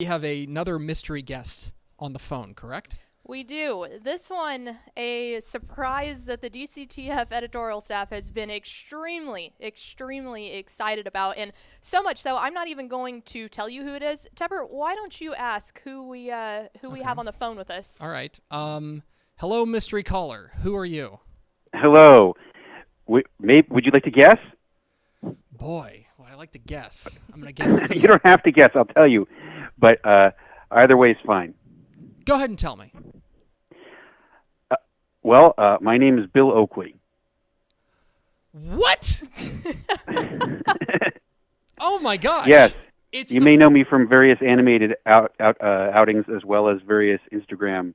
We have another mystery guest on the phone, correct? We do. This one, a surprise that the DCTF editorial staff has been extremely excited about, and so much so I'm not even going to tell you who it is. Tepper, why don't you ask who we have on the phone with us? All right. Hello, mystery caller. Who are you? Hello. Would you like to guess? Boy, well, I like to guess. I'm going to guess. You don't have to guess, I'll tell you. But either way is fine. Go ahead and tell me. My name is Bill Oakley. What? Oh my gosh. Yes. You may know me from various animated outings as well as various Instagram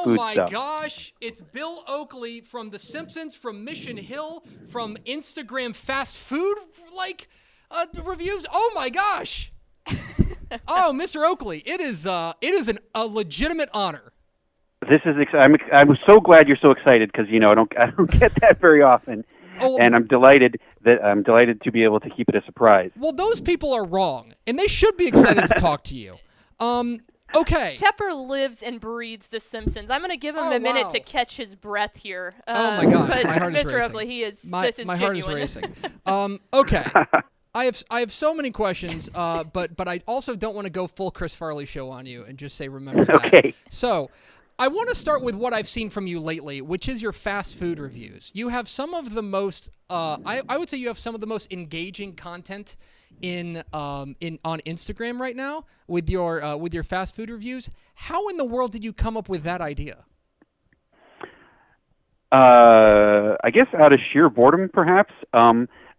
food stuff. Gosh. It's Bill Oakley from The Simpsons, from Mission Hill, from Instagram fast food reviews. Oh my gosh. Oh, Mr. Oakley, it is a legitimate honor. This is I'm so glad you're so excited because I don't get that very often, and I'm delighted to be able to keep it a surprise. Well, those people are wrong, and they should be excited to talk to you. Okay. Tepper lives and breathes The Simpsons. I'm going to give him a minute to catch his breath here. Oh my God, but my heart is Mr. racing. Oakley, this is my genuine. heart is racing. Okay. I have so many questions, but I also don't want to go full Chris Farley show on you and just say remember that. Okay. So, I want to start with what I've seen from you lately, which is your fast food reviews. You have some of the most, I would say you have some of the most engaging content on Instagram right now with your fast food reviews. How in the world did you come up with that idea? I guess out of sheer boredom, perhaps.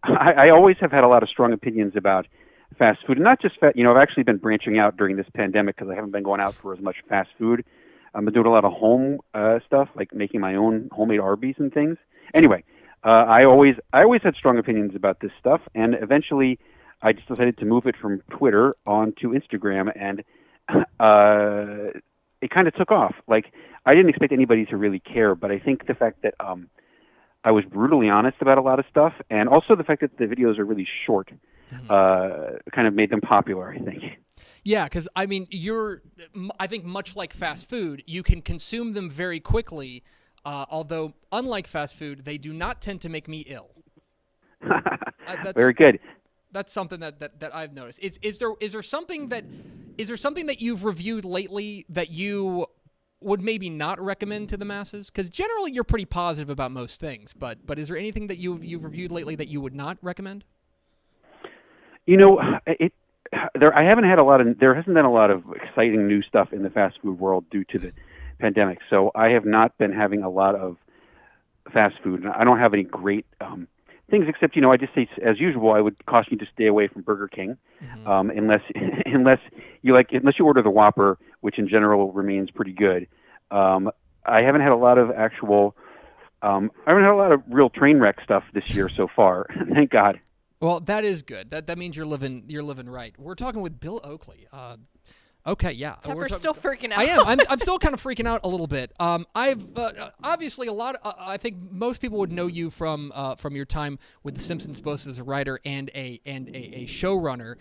I always have had a lot of strong opinions about fast food, and not just I've actually been branching out during this pandemic because I haven't been going out for as much fast food. I've been doing a lot of home stuff, like making my own homemade Arby's and things. Anyway, I always had strong opinions about this stuff, and eventually I just decided to move it from Twitter onto Instagram, and it kind of took off. Like, I didn't expect anybody to really care, but I think the fact that I was brutally honest about a lot of stuff, and also the fact that the videos are really short, kind of made them popular, I think. Yeah, because, I mean, I think much like fast food, you can consume them very quickly, although, unlike fast food, they do not tend to make me ill. Very good. That's something that I've noticed. Is there something that you've reviewed lately that you would maybe not recommend to the masses? Because generally you're pretty positive about most things, but is there anything that you've reviewed lately that you would not recommend? There hasn't been a lot of exciting new stuff in the fast food world due to the pandemic. So I have not been having a lot of fast food, and I don't have any great things except I just say, as usual, I would caution you to stay away from Burger King, unless you order the Whopper, which in general remains pretty good. I haven't had a lot of real train wreck stuff this year so far. Thank God. Well, that is good. That means you're living right. We're talking with Bill Oakley. Okay, yeah. Tepper's still freaking out. I am. I'm still kind of freaking out a little bit. I've obviously a lot. I think most people would know you from your time with The Simpsons, both as a writer and a showrunner.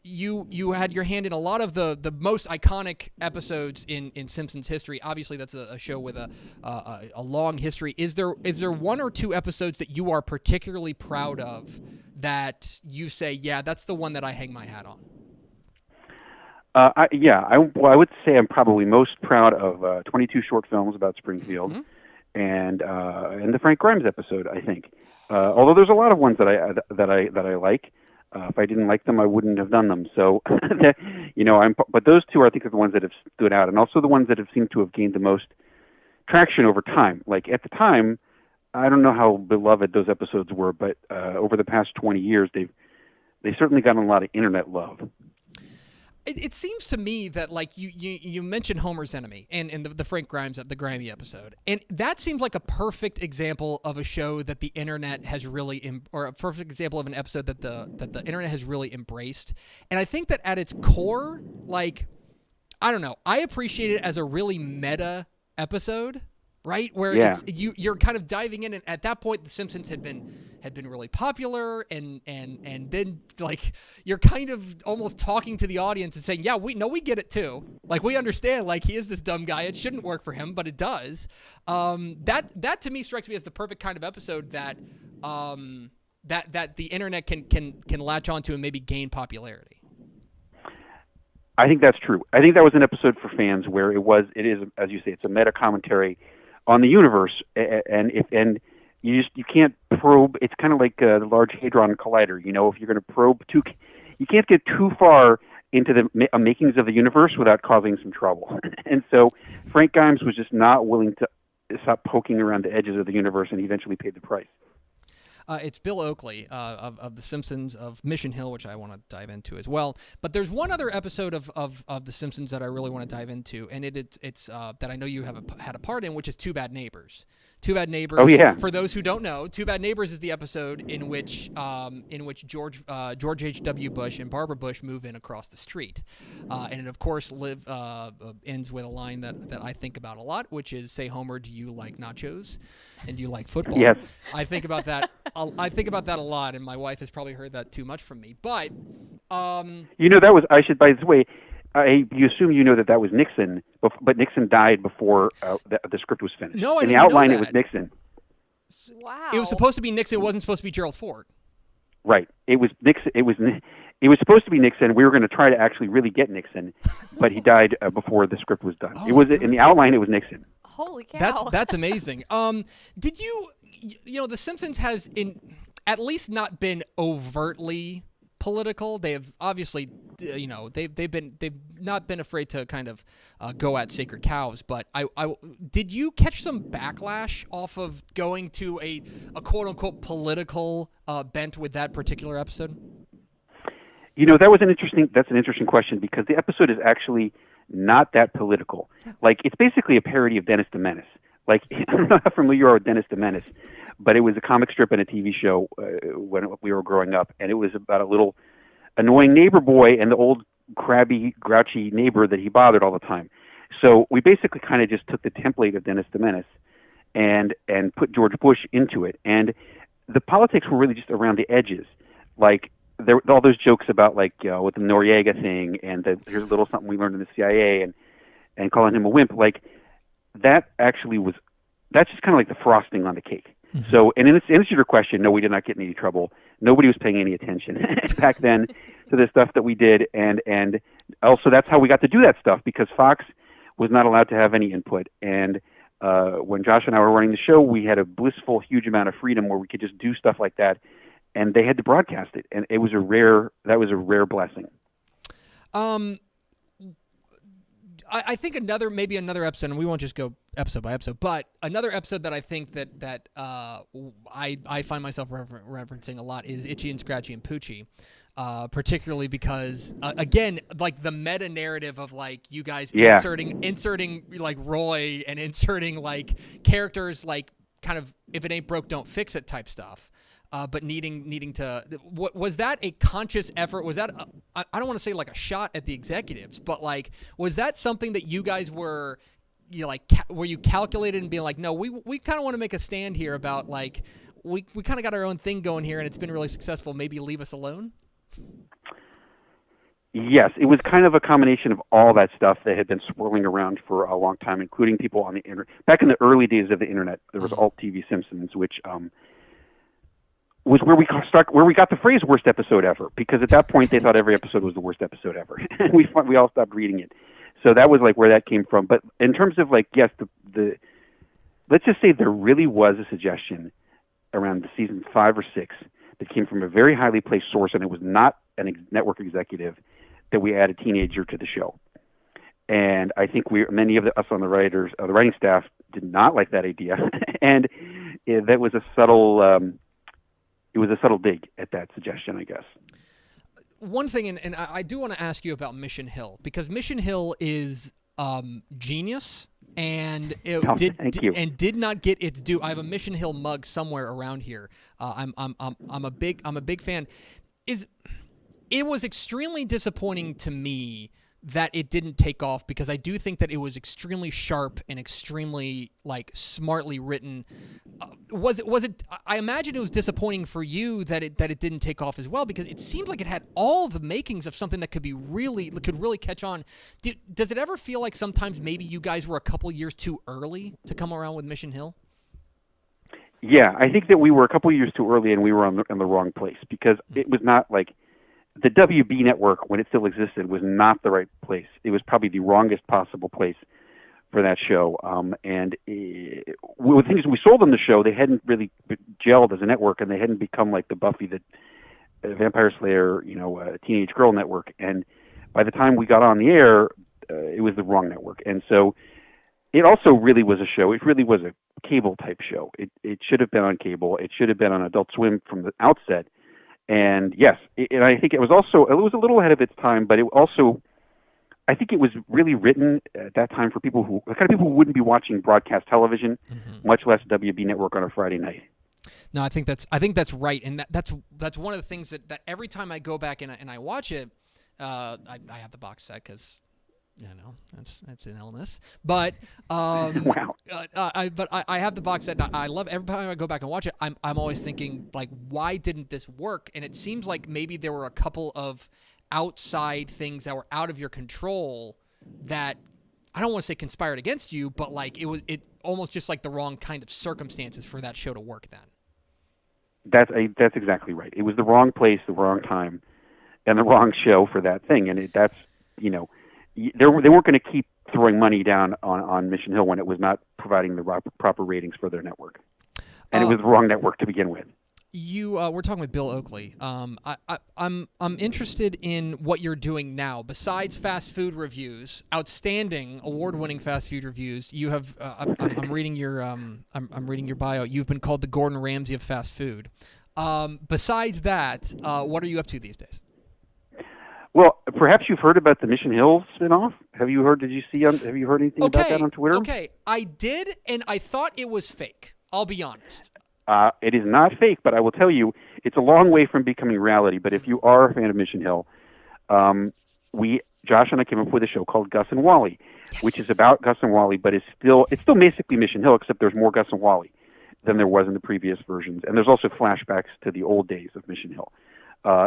You had your hand in a lot of the most iconic episodes in Simpsons history. Obviously, that's a show with a long history. Is there one or two episodes that you are particularly proud of that you say, yeah, that's the one that I hang my hat on? I would say I'm probably most proud of 22 short films about Springfield, and the Frank Grimes episode, I think. Although there's a lot of ones that I like. If I didn't like them, I wouldn't have done them. So, but those two, I think, are the ones that have stood out, and also the ones that have seemed to have gained the most traction over time. Like at the time, I don't know how beloved those episodes were, but over the past 20 years, they've certainly gotten a lot of internet love. It seems to me that, like, you mentioned Homer's Enemy and the Frank Grimes, the Grimey episode, and that seems like a perfect example of a show that the internet has really, or a perfect example of an episode that the internet has really embraced. And I think that at its core, like, I don't know, I appreciate it as a really meta episode. right? Where Yeah. you're kind of diving in, and at that point, The Simpsons had been really popular, and then like you're kind of almost talking to the audience and saying, yeah, we get it too. Like we understand, like he is this dumb guy. It shouldn't work for him, but it does. That to me strikes me as the perfect kind of episode that that the internet can latch onto and maybe gain popularity. I think that's true. I think that was an episode for fans where it is, as you say, it's a meta commentary on the universe, and you can't probe. It's kind of like the Large Hadron Collider. You know, if you're going to probe you can't get too far into the makings of the universe without causing some trouble. And so Frank Grimes was just not willing to stop poking around the edges of the universe, and he eventually paid the price. It's Bill Oakley of The Simpsons, of Mission Hill, which I want to dive into as well. But there's one other episode of The Simpsons that I really want to dive into, and it's that I know you had a part in, which is Two Bad Neighbors. Two Bad Neighbors. Oh, yeah. For those who don't know, Two Bad Neighbors is the episode in which George H.W. Bush and Barbara Bush move in across the street, and it of course ends with a line that I think about a lot, which is, "Say Homer, do you like nachos, and do you like football?" Yes. I think about that. I think about that a lot, and my wife has probably heard that too much from me. But that was, I should, by the way, you assume you know that was Nixon, but Nixon died before the script was finished. No, I in didn't the outline know it was that. Nixon. Wow. It was supposed to be Nixon. It wasn't supposed to be Gerald Ford. Right. It was Nixon. It was supposed to be Nixon. We were going to try to actually really get Nixon, but he died before the script was done. Oh, it was in the outline. It was Nixon. Holy cow. That's amazing. Did you The Simpsons has at least not been overtly political. They have obviously, they've not been afraid to kind of go at sacred cows. But I did you catch some backlash off of going to a quote unquote political bent with that particular episode? That's an interesting question, because the episode is actually not that political. Like, it's basically a parody of Dennis the Menace. Like, I don't know how familiar you are with Dennis the Menace, but it was a comic strip and a TV show when we were growing up, and it was about a little annoying neighbor boy and the old crabby, grouchy neighbor that he bothered all the time. So we basically kind of just took the template of Dennis the Menace and put George Bush into it, and the politics were really just around the edges. Like, there were all those jokes about, like, with the Noriega thing, and here's a little something we learned in the CIA, and calling him a wimp. Like, that's just kind of like the frosting on the cake. Mm-hmm. So, and in answer to your question, no, we did not get in any trouble. Nobody was paying any attention back then to the stuff that we did, and also that's how we got to do that stuff, because Fox was not allowed to have any input. And when Josh and I were running the show, we had a blissful, huge amount of freedom where we could just do stuff like that, and they had to broadcast it, and that was a rare blessing. I think maybe another episode, and we won't just go episode by episode, but another episode that I think that I find myself referencing a lot is Itchy and Scratchy and Poochy, particularly because again, like the meta narrative of like you guys inserting like Roy and inserting like characters like kind of if it ain't broke don't fix it type stuff. But needing to, was that a conscious effort? Was that I don't want to say like a shot at the executives, but like was that something that you guys were, were you calculated and being like, no, we kind of want to make a stand here about like we kind of got our own thing going here and it's been really successful. Maybe leave us alone. Yes, it was kind of a combination of all that stuff that had been swirling around for a long time, including people on the internet. Back in the early days of the internet, there was Alt TV Simpsons, which was where we got the phrase "worst episode ever," because at that point they thought every episode was the worst episode ever, and we all stopped reading it. So that was like where that came from. But in terms of like, yes, the let's just say there really was a suggestion around the season 5 or 6 that came from a very highly placed source, and it was not a network executive, that we add a teenager to the show. And I think many of us on the writing staff did not like that idea, and that was a subtle. It was a subtle dig at that suggestion, I guess. One thing, and I do want to ask you about Mission Hill, because Mission Hill is genius, and it did not get its due. I have a Mission Hill mug somewhere around here. I'm a big fan. It was extremely disappointing to me that it didn't take off, because I do think that it was extremely sharp and extremely like smartly written. Was it? I imagine it was disappointing for you that it didn't take off as well, because it seemed like it had all the makings of something that could really catch on. Does it ever feel like sometimes maybe you guys were a couple years too early to come around with Mission Hill? Yeah, I think that we were a couple years too early, and we were in the wrong place, because it was not like the WB network, when it still existed, was not the right place. It was probably the wrongest possible place for that show. And the things we sold on the show, they hadn't really gelled as a network, and they hadn't become like the Buffy, the Vampire Slayer, Teenage Girl network. And by the time we got on the air, it was the wrong network. And so it also really was a show. It really was a cable type show. It should have been on cable. It should have been on Adult Swim from the outset. And yes, and I think it was a little ahead of its time, but I think it was really written at that time for the kind of people who wouldn't be watching broadcast television, much less WB network on a Friday night. No, I think that's right, and that's one of the things that every time I go back and I watch it, I have the box set because that's an illness. But wow. I have the box set. And I love every time I go back and watch it. I'm always thinking, like, why didn't this work? And it seems like maybe there were a couple of outside things that were out of your control that I don't want to say conspired against you, but like it almost just like the wrong kind of circumstances for that show to work then. That's exactly right. It was the wrong place, the wrong time, and the wrong show for that thing. And they weren't going to keep throwing money down on Mission Hill when it was not providing the proper ratings for their network, and it was the wrong network to begin with. We're talking with Bill Oakley. I'm interested in what you're doing now. Besides fast food reviews, outstanding, award-winning fast food reviews. You have. I'm reading your. I'm reading your bio. You've been called the Gordon Ramsay of fast food. Besides that, what are you up to these days? Well, perhaps you've heard about the Mission Hill spinoff. Have you heard anything about that on Twitter? Okay, I did, and I thought it was fake. I'll be honest. It is not fake, but I will tell you, it's a long way from becoming reality. But if you are a fan of Mission Hill, Josh and I came up with a show called Gus and Wally, which is about Gus and Wally, but it's still basically Mission Hill, except there's more Gus and Wally than there was in the previous versions, and there's also flashbacks to the old days of Mission Hill.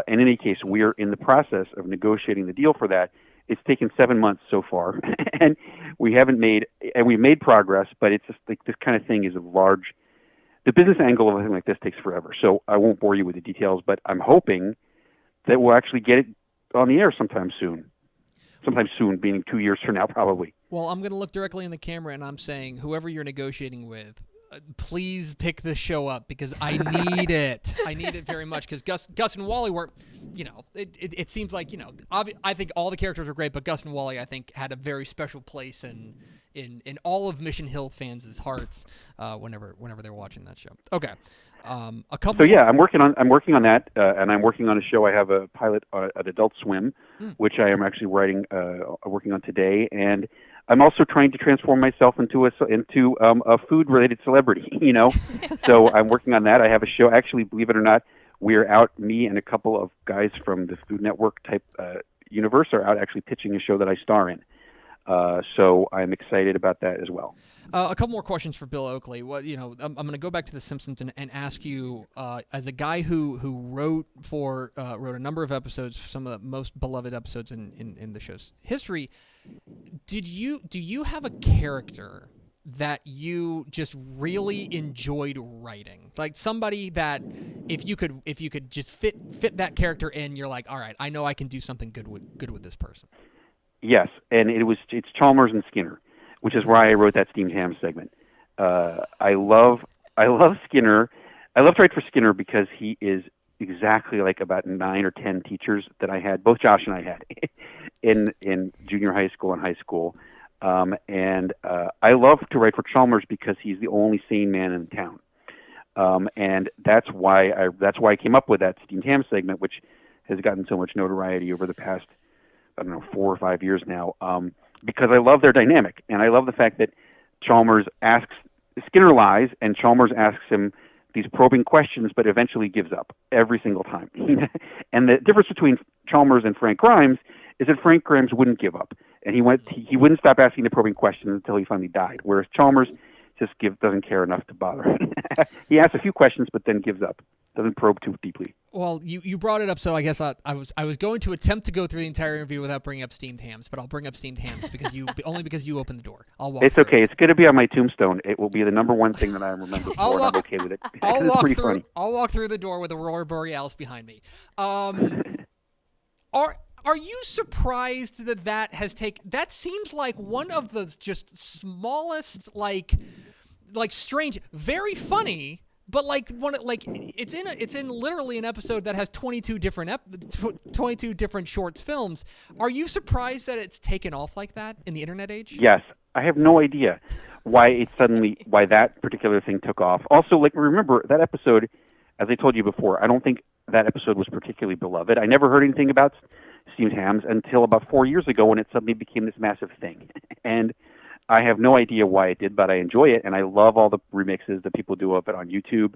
In any case, we're in the process of negotiating the deal for that. It's taken 7 months so far, and we've made progress, but it's just like this kind of thing is the business angle of a thing like this takes forever. So I won't bore you with the details, but I'm hoping that we'll actually get it on the air sometime soon. Sometime soon, meaning 2 years from now, probably. Well, I'm going to look directly in the camera, and I'm saying, whoever you're negotiating with, please pick this show up, because I need it. I need it very much, because Gus and Wally were, it seems like, I think all the characters were great, but Gus and Wally, I think, had a very special place in all of Mission Hill fans' hearts whenever they're watching that show. Okay. So yeah, I'm working on that, and I'm working on a show. I have a pilot at Adult Swim, which I am actually working on today, and I'm also trying to transform myself into a food-related celebrity. So I'm working on that. I have a show. Actually, believe it or not, we're out. Me and a couple of guys from the Food Network type universe are out actually pitching a show that I star in. So I'm excited about that as well. A couple more questions for Bill Oakley. I'm going to go back to The Simpsons and ask you, as a guy who wrote a number of episodes, some of the most beloved episodes in the show's history, do you have a character that you just really enjoyed writing? Like somebody that if you could just fit that character in, you're like, all right, I know I can do something good with this person. Yes, and it's Chalmers and Skinner, which is why I wrote that steamed ham segment. I love Skinner. I love to write for Skinner because he is exactly like about 9 or 10 teachers that I had, both Josh and I had, in junior high school and high school. And I love to write for Chalmers because he's the only sane man in town. And that's why I came up with that steamed ham segment, which has gotten so much notoriety over the past, 4 or 5 years now, because I love their dynamic. And I love the fact that Skinner lies, and Chalmers asks him these probing questions, but eventually gives up every single time. And the difference between Chalmers and Frank Grimes is that Frank Grimes wouldn't give up, and he wouldn't stop asking the probing questions until he finally died. Whereas Chalmers just doesn't care enough to bother. He asks a few questions, but then gives up. Doesn't probe too deeply. Well, you brought it up, so I guess I was going to attempt to go through the entire interview without bringing up steamed hams, but I'll bring up steamed hams because only because you opened the door. I'll walk. It's okay. It's going to be on my tombstone. It will be the number one thing that I remember. And I'm okay with it. It's pretty funny. I'll walk through the door with Aurora Borealis behind me. Are you surprised that has taken? That seems like one of the just smallest, like strange, very funny. But it's in literally an episode that has 22 different short films. Are you surprised that it's taken off like that in the internet age? Yes, I have no idea why that particular thing took off. Also, remember that episode, as I told you before, I don't think that episode was particularly beloved. I never heard anything about steamed hams until about 4 years ago when it suddenly became this massive thing, and I have no idea why it did, but I enjoy it, and I love all the remixes that people do of it on YouTube.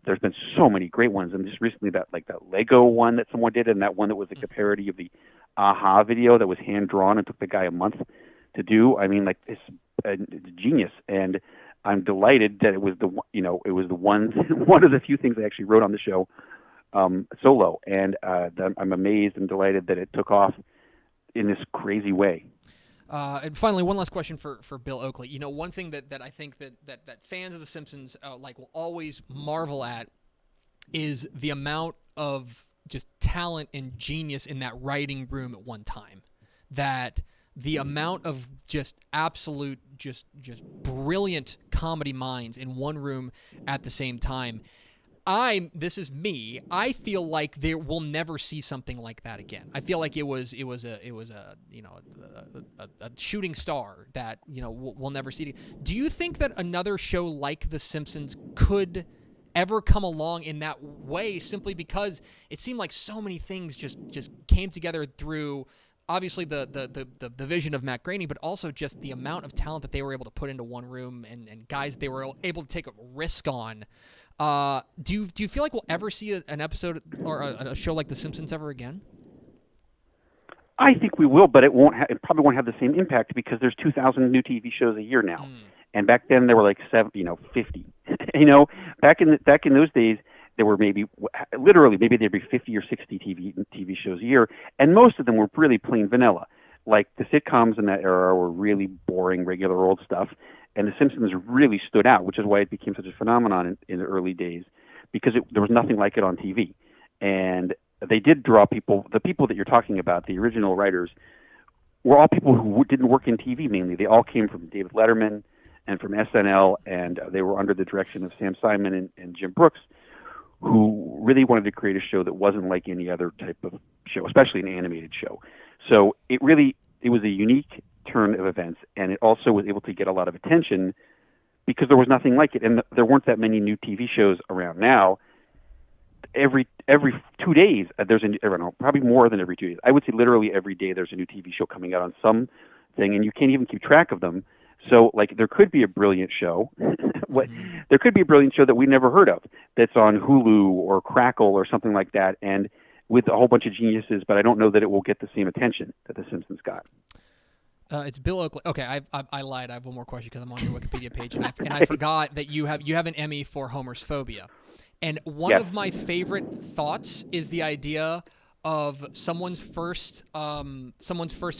There's been so many great ones, and just recently that Lego one that someone did, and that one that was like a parody of the Aha video that was hand drawn and took the guy a month to do. I mean, it's genius, and I'm delighted that it was the one one of the few things I actually wrote on the show solo, and I'm amazed and delighted that it took off in this crazy way. And finally, one last question for Bill Oakley. One thing that I think that fans of The Simpsons will always marvel at is the amount of just talent and genius in that writing room at one time. That the amount of just absolute, just brilliant comedy minds in one room at the same time. This is me. I feel like we'll never see something like that again. I feel like it was a shooting star that we'll never see. Do you think that another show like The Simpsons could ever come along in that way? Simply because it seemed like so many things just came together through obviously the vision of Matt Groening, but also just the amount of talent that they were able to put into one room and guys they were able to take a risk on. Do you feel like we'll ever see an episode or a show like The Simpsons ever again? I think we will, but it probably won't have the same impact because there's 2,000 new TV shows a year now, and back then there were like 50. Back in those days there were maybe there'd be 50 or 60 TV shows a year, and most of them were really plain vanilla. Like the sitcoms in that era were really boring, regular old stuff. And The Simpsons really stood out, which is why it became such a phenomenon in the early days, because there was nothing like it on TV. And they did draw people. The people that you're talking about, the original writers, were all people who didn't work in TV mainly. They all came from David Letterman and from SNL, and they were under the direction of Sam Simon and Jim Brooks, who really wanted to create a show that wasn't like any other type of show, especially an animated show. So it was a unique turn of events, and it also was able to get a lot of attention because there was nothing like it, and there weren't that many new TV shows around. Now every 2 days there's probably more than every 2 days. I would say literally every day there's a new TV show coming out on something, and you can't even keep track of them. So there could be a brilliant show there could be a brilliant show that we never heard of that's on Hulu or Crackle or something like that, and with a whole bunch of geniuses, but I don't know that it will get the same attention that The Simpsons got. It's Bill Oakley. Okay, I lied. I have one more question because I'm on your Wikipedia page, and I forgot that you have an Emmy for Homer's Phobia. And one of my favorite thoughts is the idea of someone's first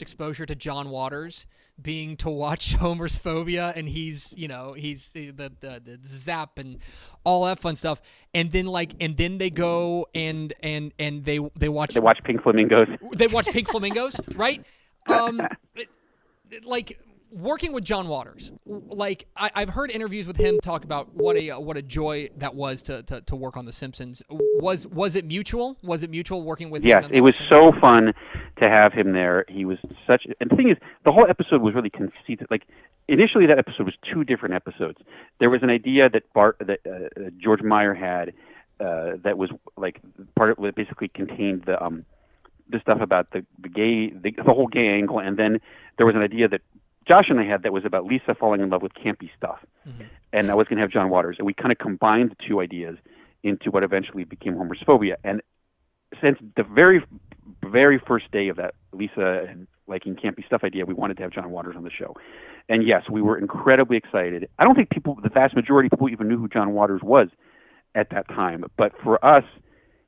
exposure to John Waters being to watch Homer's Phobia, and he's the zap and all that fun stuff, and then they go and they watch Pink Flamingos. They watch Pink Flamingos, right? Working with John Waters, I've heard interviews with him talk about what a joy that was to work on The Simpsons. Was it mutual? Was it mutual working with him? Yes, it was so fun to have him there. He was and the thing is, the whole episode was really conceited. Initially, that episode was 2 different episodes. There was an idea that George Meyer had that was part of it basically contained the stuff about the whole gay angle, and then there was an idea that Josh and I had that was about Lisa falling in love with campy stuff, and that was going to have John Waters, and we kind of combined the 2 ideas into what eventually became Homer's Phobia. And since the very, very first day of that Lisa and liking campy stuff idea, we wanted to have John Waters on the show. And yes, we were incredibly excited. I don't think the vast majority of people even knew who John Waters was at that time. But for us,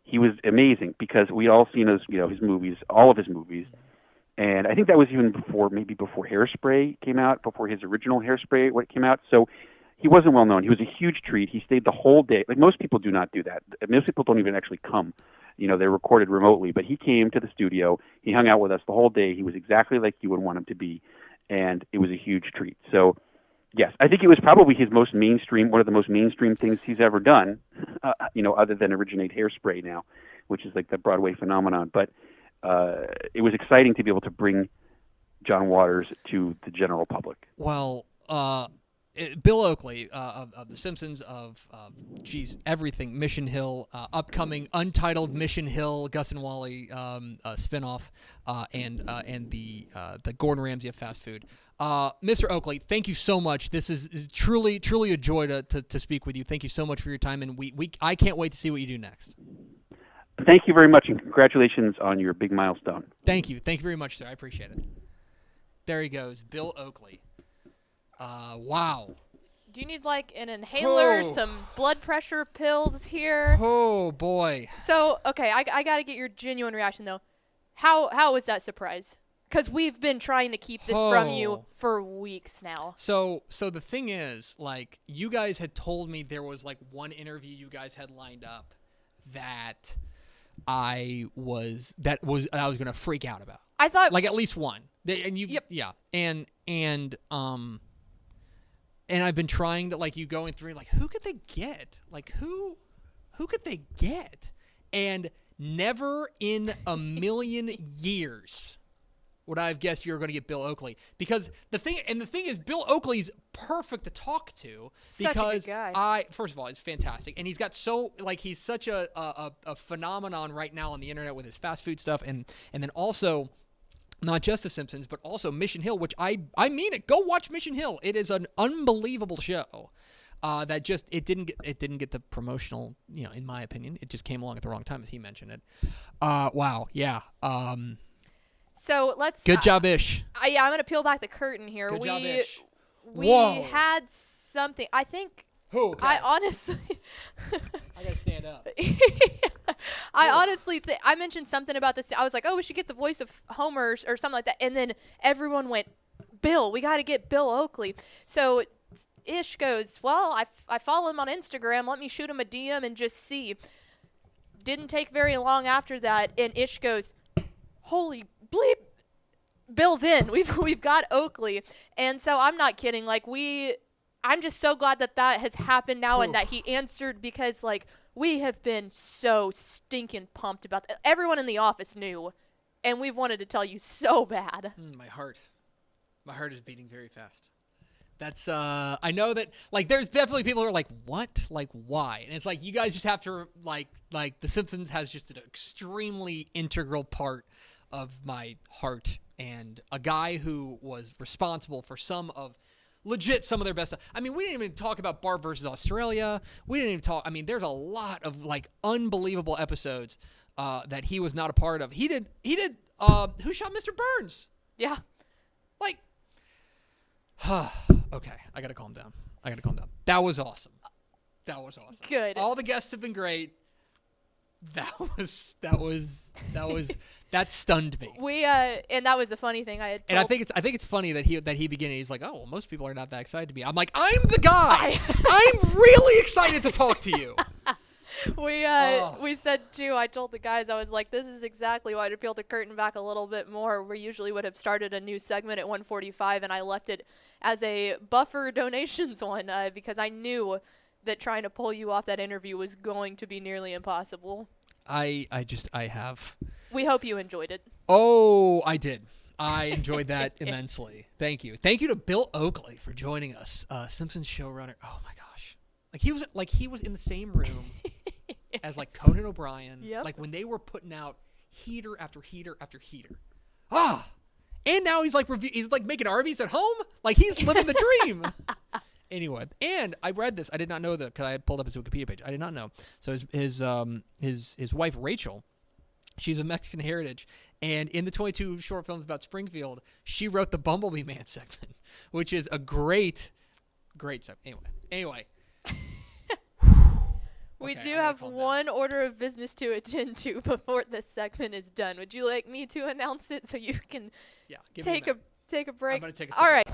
he was amazing because we'd all seen his movies, all of his movies. And I think that was even before Hairspray came out, before his original Hairspray came out. So he wasn't well known. He was a huge treat. He stayed the whole day. Like, most people do not do that. Most people don't even actually come. They recorded remotely. But he came to the studio. He hung out with us the whole day. He was exactly like you would want him to be. And it was a huge treat. So, yes, I think it was probably one of the most mainstream things he's ever done, other than originate Hairspray now, which is like the Broadway phenomenon. But it was exciting to be able to bring John Waters to the general public. Well, Bill Oakley of The Simpsons, of everything, Mission Hill, upcoming Untitled Mission Hill, Gus and Wally spinoff, and the Gordon Ramsay of fast food. Mr. Oakley, thank you so much. This is truly a joy to speak with you. Thank you so much for your time, and I can't wait to see what you do next. Thank you very much, and congratulations on your big milestone. Thank you very much, sir. I appreciate it. There he goes, Bill Oakley. Wow. Do you need like an inhaler, some blood pressure pills here? Oh boy. So, okay, I got to get your genuine reaction though. How was that surprise? Because we've been trying to keep this from you for weeks now. So the thing is, like, you guys had told me there was like one interview you guys had lined up that I was gonna freak out about. I thought like at least one. And I've been trying to, like, you going through, like, who could they get? Like, who could they get? And never in a million years would I have guessed you were going to get Bill Oakley. Because the thing is, Bill Oakley's perfect to talk to. Such because a good guy. First of all, he's fantastic. And he's got he's such a phenomenon right now on the internet with his fast food stuff. And then also, not just The Simpsons, but also Mission Hill, which I mean it. Go watch Mission Hill. It is an unbelievable show. That just it didn't get the promotional, in my opinion. It just came along at the wrong time, as he mentioned it. Wow, yeah. So let's. Good job, Ish. I'm gonna peel back the curtain here. Good job, Ish. We Whoa. had something. I think. Who? I honestly. I gotta stand up. I honestly I mentioned something about this. I was like, oh, we should get the voice of Homer or something like that. And then everyone went, Bill, we got to get Bill Oakley. So Ish goes, well, I follow him on Instagram. Let me shoot him a DM and just see. Didn't take very long after that. And Ish goes, holy bleep. Bill's in. We've got Oakley. And so I'm not kidding. Like, I'm just so glad that has happened now and that he answered, because, like, we have been so stinking pumped about that. Everyone in the office knew, and we've wanted to tell you so bad. My heart is beating very fast. That's I know that, like, there's definitely people who are like, what? Like, why? And it's like, you guys just have to, like The Simpsons has just an extremely integral part of my heart, and a guy who was responsible for some of their best stuff. I mean, we didn't even talk about Barb versus Australia. We didn't even talk. I mean, there's a lot of, like, unbelievable episodes that he was not a part of. He did. Who Shot Mr. Burns? Yeah. Like, okay, I gotta calm down. That was awesome. Good. All the guests have been great. That stunned me. And that was the funny thing I had told. And I think it's funny that he began. He's like, oh, well, most people are not that excited to be. I'm like, I'm the guy. I'm really excited to talk to you. We said too. I told the guys, I was like, this is exactly why to peel the curtain back a little bit more. We usually would have started a new segment at 1:45, and I left it as a buffer donations one because I knew that trying to pull you off that interview was going to be nearly impossible. I have. We hope you enjoyed it. Oh, I did. I enjoyed that immensely. Thank you. Thank you to Bill Oakley for joining us, Simpsons showrunner. Oh my gosh, he was in the same room as, like, Conan O'Brien. Yep. Like, when they were putting out heater after heater after heater. And now he's like making Arby's at home. Like, he's living the dream. Anyway, and I read this. I did not know that because I had pulled up his Wikipedia page. I did not know. So his wife Rachel, she's of Mexican heritage, And in the 22 short films about Springfield, she wrote the Bumblebee Man segment, which is a great segment. Anyway. We Okay, do I gotta have calm one order of business to attend to before this segment is done. Would you like me to announce it so you can Yeah, give me a minute. take a break? I'm gonna take a All sip right.